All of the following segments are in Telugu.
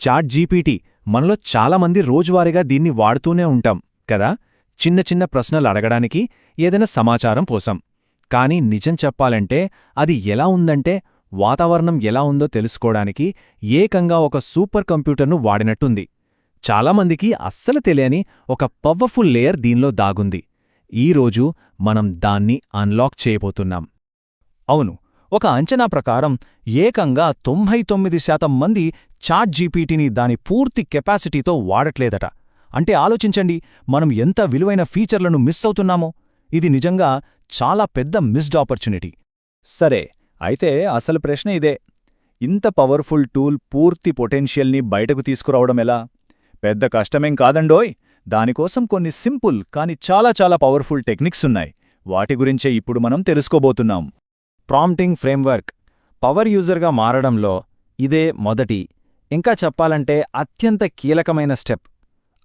చాట్ జీపీటీ మనలో చాలామంది రోజువారీగా దీన్ని వాడుతూనే ఉంటాం కదా, చిన్న చిన్న ప్రశ్నలు అడగడానికి, ఏదైనా సమాచారం కోసం. కానీ నిజం చెప్పాలంటే అది ఎలా ఉందంటే వాతావరణం ఎలా ఉందో తెలుసుకోవడానికి ఏకంగా ఒక సూపర్ కంప్యూటర్ను వాడినట్టుంది. చాలామందికి అస్సలు తెలియని ఒక పవర్ఫుల్ లేయర్ దీనిలో దాగుంది. ఈరోజు మనం దాన్ని అన్లాక్ చేయబోతున్నాం. అవును, ఒక అంచనా ప్రకారం ఏకంగా 99% మంది చాట్ జీపీటీని దాని పూర్తి కెపాసిటీతో వాడట్లేదట. అంటే ఆలోచించండి, మనం ఎంత విలువైన ఫీచర్లను మిస్ అవుతున్నామో. ఇది నిజంగా చాలా పెద్ద మిస్డ్ ఆపర్చునిటీ. సరే, అయితే అసలు ప్రశ్న ఇదే: ఇంత పవర్ఫుల్ టూల్ పూర్తి పొటెన్షియల్ని బయటకు తీసుకురావడమెలా? పెద్ద కష్టమేం కాదండోయ్. దానికోసం కొన్ని సింపుల్ కాని చాలా చాలా పవర్ఫుల్ టెక్నిక్స్ ఉన్నాయి. వాటి గురించే ఇప్పుడు మనం తెలుసుకోబోతున్నాం. ప్రాంప్టింగ్ ఫ్రేమ్వర్క్ పవర్ యూజర్గా మారడంలో ఇదే మొదటి, ఇంకా చెప్పాలంటే అత్యంత కీలకమైన స్టెప్.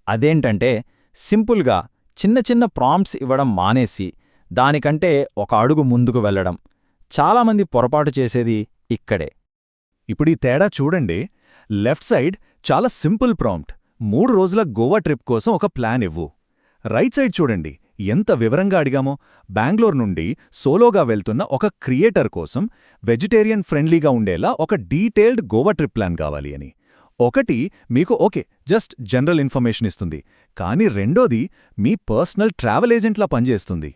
అదేంటంటే సింపుల్గా చిన్న చిన్న ప్రాంప్ట్స్ ఇవ్వడం మానేసి దానికంటే ఒక అడుగు ముందుకు వెళ్లడం. చాలామంది పొరపాటు చేసేది ఇక్కడే. ఇప్పుడీ తేడా చూడండి. లెఫ్ట్ సైడ్ చాలా సింపుల్ ప్రాంప్ట్: 3 రోజుల గోవా ట్రిప్ కోసం ఒక ప్లాన్ ఇవ్వు. రైట్ సైడ్ చూడండి, ఎంత వివరంగా అడిగామో. బెంగళూరు నుండి సోలోగా వెళ్తున్న ఒక క్రియేటర్ కోసం వెజిటేరియన్ ఫ్రెండ్లీగా ఉండేలా ఒక డీటెయిల్డ్ గోవా ట్రిప్ ప్లాన్ కావాలి అని. ఒకటి మీకు జస్ట్ జనరల్ ఇన్ఫర్మేషన్ ఇస్తుంది, కానీ రెండోది మీ పర్సనల్ ట్రావెల్ ఏజెంట్లా పనిచేస్తుంది.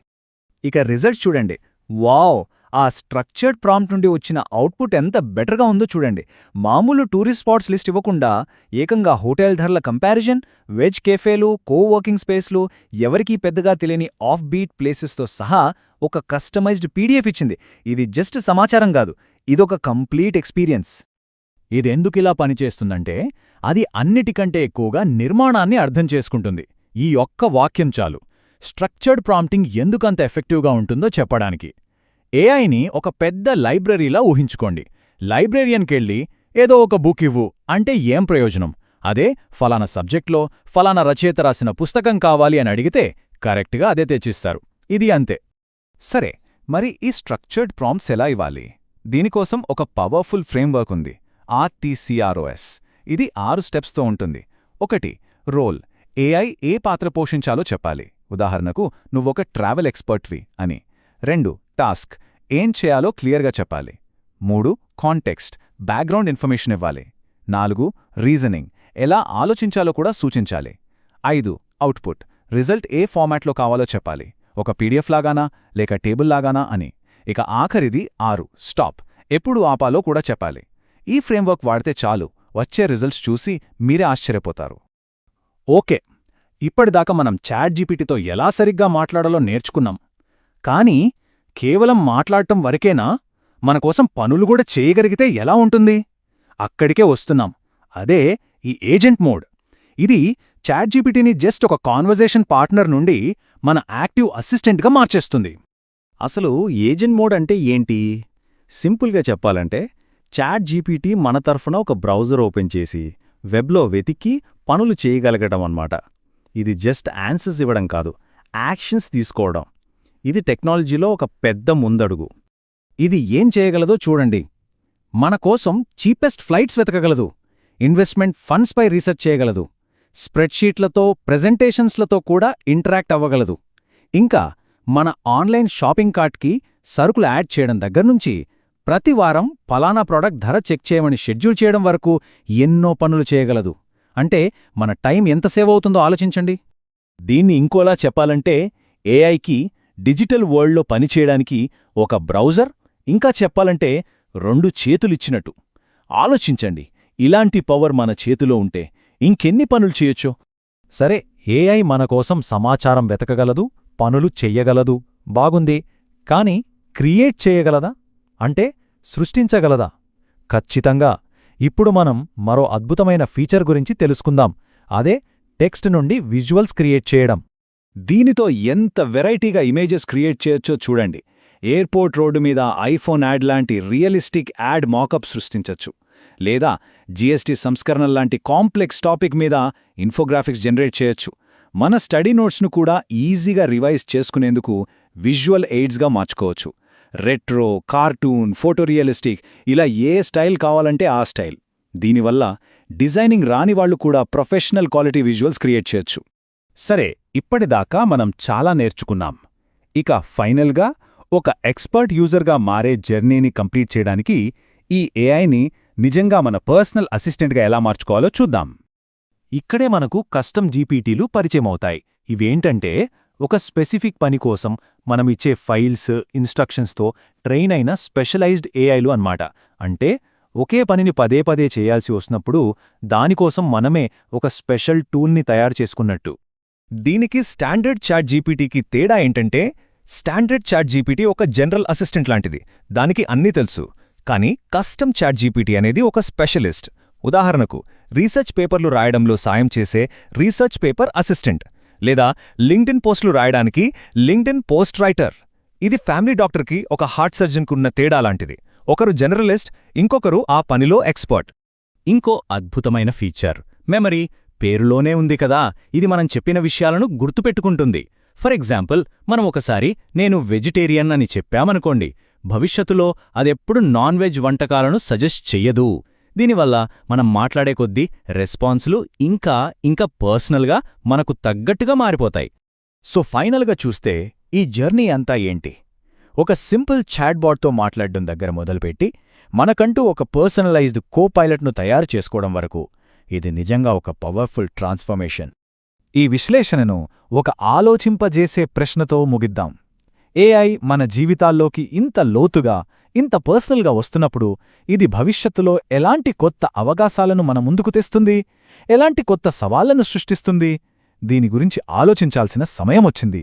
ఇక రిజల్ట్స్ చూడండి. వావ్! ఆ స్ట్రక్చర్డ్ ప్రాంప్ట్ నుండి వచ్చిన అవుట్పుట్ ఎంత బెటర్గా ఉందో చూడండి. మామూలు టూరిస్ట్ స్పాట్స్ లిస్ట్ ఇవ్వకుండా ఏకంగా హోటల్ ధరల కంపారిజన్, వెజ్ కెఫేలు, కోవర్కింగ్ స్పేస్లు, ఎవరికీ పెద్దగా తెలియని ఆఫ్ బీట్ ప్లేసెస్తో సహా ఒక కస్టమైజ్డ్ పీడిఎఫ్ ఇచ్చింది. ఇది జస్ట్ సమాచారం కాదు, ఇదొక కంప్లీట్ ఎక్స్పీరియన్స్. ఇదెందుకిలా పనిచేస్తుందంటే అది అన్నిటికంటే ఎక్కువగా నిర్మాణాన్ని అర్థం చేసుకుంటుంది. ఈ ఒక్క వాక్యం చాలు స్ట్రక్చర్డ్ ప్రాంప్టింగ్ ఎందుకంత ఎఫెక్టివ్గా ఉంటుందో చెప్పడానికి. ఏఐని ఒక పెద్ద లైబ్రరీలా ఊహించుకోండి. లైబ్రేరియన్కెళ్ళి ఏదో ఒక బుక్ ఇవ్వు అంటే ఏం ప్రయోజనం? అదే ఫలానా సబ్జెక్ట్లో ఫలానా రచయిత రాసిన పుస్తకం కావాలి అని అడిగితే కరెక్ట్గా అదే తెచ్చిస్తారు. ఇది అంతే. సరే, మరి ఈ స్ట్రక్చర్డ్ ప్రాంప్ట్స్ ఎలా ఇవ్వాలి? దీనికోసం ఒక పవర్ఫుల్ ఫ్రేమ్వర్క్ ఉంది, RTCROS. ఇది 6 స్టెప్స్తో ఉంటుంది. 1. రోల్: ఏఐ ఏ పాత్ర పోషించాలో చెప్పాలి. ఉదాహరణకు, నువ్వొక ట్రావెల్ ఎక్స్పర్ట్వి అని. 2. టాస్క్: ఏం చేయాలో క్లియర్గా చెప్పాలి. 3. కాంటెక్స్ట్: బ్యాక్గ్రౌండ్ ఇన్ఫర్మేషన్ ఇవ్వాలి. 4. రీజనింగ్: ఎలా ఆలోచించాలో కూడా సూచించాలి. 5. అవుట్పుట్: రిజల్ట్ ఏ ఫార్మాట్లో కావాలో చెప్పాలి. ఒక పీడిఎఫ్ లాగానా లేక టేబుల్ లాగానా అని. ఇక ఆఖరిది 6. స్టాప్: ఎప్పుడు ఆపాలో కూడా చెప్పాలి. ఈ ఫ్రేమ్వర్క్ వాడితే చాలు, వచ్చే రిజల్ట్స్ చూసి మీరే ఆశ్చర్యపోతారు. ఓకే, ఇప్పటిదాకా మనం చాట్ జీపీటీతో ఎలా సరిగ్గా మాట్లాడాలో నేర్చుకున్నాం. కానీ కేవలం మాట్లాడటం వరకేనా? మనకోసం పనులు కూడా చేయగలిగితే ఎలా ఉంటుంది? అక్కడికే వస్తున్నాం. అదే ఈ ఏజెంట్ మోడ్. ఇది చాట్ జీపీటీని జస్ట్ ఒక కాన్వర్జేషన్ పార్ట్నర్ నుండి మన యాక్టివ్ అసిస్టెంట్గా మార్చేస్తుంది. అసలు ఏజెంట్ మోడ్ అంటే ఏంటి? సింపుల్గా చెప్పాలంటే చాట్ జీపీటీ మన తరఫున ఒక బ్రౌజర్ ఓపెన్ చేసి వెబ్లో వెతికి పనులు చేయగలగడం అన్నమాట. ఇది జస్ట్ ఆన్సర్స్ ఇవ్వడం కాదు, యాక్షన్స్ తీసుకోవడం. ఇది టెక్నాలజీలో ఒక పెద్ద ముందడుగు. ఇది ఏం చేయగలదో చూడండి. మన కోసం చీపెస్ట్ ఫ్లైట్స్ వెతకగలదు, ఇన్వెస్ట్మెంట్ ఫండ్స్పై రీసెర్చ్ చేయగలదు, స్ప్రెడ్షీట్లతో ప్రెజెంటేషన్స్లతో కూడా ఇంటరాక్ట్ అవ్వగలదు. ఇంకా మన ఆన్లైన్ షాపింగ్ కార్ట్కి సరుకులు యాడ్ చేయడం దగ్గర్నుంచి ప్రతి వారం ఫలానా ప్రోడక్ట్ ధర చెక్ చేయమని షెడ్యూల్ చేయడం వరకు ఎన్నో పనులు చేయగలదు. అంటే మన టైం ఎంత సేవ్ అవుతుందో ఆలోచించండి. దీన్ని ఇంకోలా చెప్పాలంటే ఏఐకి డిజిటల్ వరల్డ్లో పనిచేయడానికి ఒక బ్రౌజర్, ఇంకా చెప్పాలంటే 2 చేతులిచ్చినట్టు. ఆలోచించండి, ఇలాంటి పవర్ మన చేతిలో ఉంటే ఇంకెన్ని పనులు చేయొచ్చో. సరే, ఏఐ మనకోసం సమాచారం వెతకగలదు, పనులు చెయ్యగలదు, బాగుంది. కాని క్రియేట్ చేయగలదా? అంటే సృష్టించగలదా? ఖచ్చితంగా. ఇప్పుడు మనం మరో అద్భుతమైన ఫీచర్ గురించి తెలుసుకుందాం. అదే టెక్స్ట్ నుండి విజువల్స్ క్రియేట్ చేయడం. దీనితో ఎంత వెరైటీగా ఇమేజెస్ క్రియేట్ చేయొచ్చో చూడండి. ఎయిర్పోర్ట్ రోడ్డు మీద ఐఫోన్ యాడ్ లాంటి రియలిస్టిక్ యాడ్ మాకప్ సృష్టించొచ్చు. లేదా జీఎస్టీ సంస్కరణల్లాంటి కాంప్లెక్స్ టాపిక్ మీద ఇన్ఫోగ్రాఫిక్స్ జనరేట్ చేయొచ్చు. మన స్టడీ నోట్స్ను కూడా ఈజీగా రివైజ్ చేసుకునేందుకు విజువల్ ఎయిడ్స్గా మార్చుకోవచ్చు. రెట్రో, కార్టూన్, ఫోటోరియలిస్టిక్ ఇలా ఏ స్టైల్ కావాలంటే ఆ స్టైల్. దీనివల్ల డిజైనింగ్ రానివాళ్లు కూడా ప్రొఫెషనల్ క్వాలిటీ విజువల్స్ క్రియేట్ చేయొచ్చు. సరే, ఇప్పటిదాకా మనం చాలా నేర్చుకున్నాం. ఇక ఫైనల్గా ఒక ఎక్స్పర్ట్ యూజర్గా మారే జర్నీని కంప్లీట్ చేయడానికి ఈ ఏఐని నిజంగా మన పర్సనల్ అసిస్టెంట్గా ఎలా మార్చుకోవాలో చూద్దాం. ఇక్కడే మనకు కస్టమ్ జీపీటీలు పరిచయమవుతాయి. ఇవేంటంటే, ఒక స్పెసిఫిక్ పని కోసం మనమిచ్చే ఫైల్స్, ఇన్స్ట్రక్షన్స్తో ట్రైన్ అయిన స్పెషలైజ్డ్ ఏఐలు అన్నమాట. అంటే ఒకే పనిని పదే పదే చేయాల్సి వస్తున్నప్పుడు దానికోసం మనమే ఒక స్పెషల్ టూల్ని తయారు చేసుకున్నట్టు. దీనికి స్టాండర్డ్ చాట్ జీపీటీకి తేడా ఏంటంటే, స్టాండర్డ్ చాట్ జీపీటీ ఒక జనరల్ అసిస్టెంట్ లాంటిది, దానికి అన్నీ తెలుసు. కానీ కస్టమ్ చాట్ జీపీటీ అనేది ఒక స్పెషలిస్ట్. ఉదాహరణకు, రీసెర్చ్ పేపర్లు రాయడంలో సాయం చేసే రీసెర్చ్ పేపర్ అసిస్టెంట్, లేదా లింక్డ్ఇన్ పోస్టులు రాయడానికి లింక్డ్ఇన్ పోస్ట్ రైటర్. ఇది ఫ్యామిలీ డాక్టర్కి ఒక హార్ట్ సర్జన్కున్న తేడా లాంటిది. ఒకరు జనరలిస్ట్, ఇంకొకరు ఆ పనిలో ఎక్స్పర్ట్. ఇంకో అద్భుతమైన ఫీచర్ మెమరీ. పేరులోనే ఉంది కదా, ఇది మనం చెప్పిన విషయాలను గుర్తుపెట్టుకుంటుంది. ఫర్ ఎగ్జాంపుల్, మనం ఒకసారి నేను వెజిటేరియన్ అని చెప్పామనుకోండి, భవిష్యత్తులో అదెప్పుడు నాన్ వెజ్ వంటకాలను సజెస్ట్ చెయ్యదు. దీనివల్ల మనం మాట్లాడే కొద్దీ రెస్పాన్సులు ఇంకా పర్సనల్గా మనకు తగ్గట్టుగా మారిపోతాయి. సో ఫైనల్గా చూస్తే ఈ జర్నీ అంతా ఏంటి? ఒక సింపుల్ చాట్బాట్తో మాట్లాడడం దగ్గర మొదలుపెట్టి మనకంటూ ఒక పర్సనలైజ్డ్ కో-పైలట్ను తయారు చేసుకోవడం వరకు ఇది నిజంగా ఒక పవర్ఫుల్ ట్రాన్స్ఫర్మేషన్. ఈ విశ్లేషణను ఒక ఆలోచింపజేసే ప్రశ్నతో ముగిద్దాం. ఏఐ మన జీవితాల్లోకి ఇంత లోతుగా, ఇంత పర్సనల్గా వస్తున్నప్పుడు ఇది భవిష్యత్తులో ఎలాంటి కొత్త అవకాశాలను మన ముందుకు తెస్తుంది, ఎలాంటి కొత్త సవాళ్లను సృష్టిస్తుంది? దీని గురించి ఆలోచించాల్సిన సమయమొచ్చింది.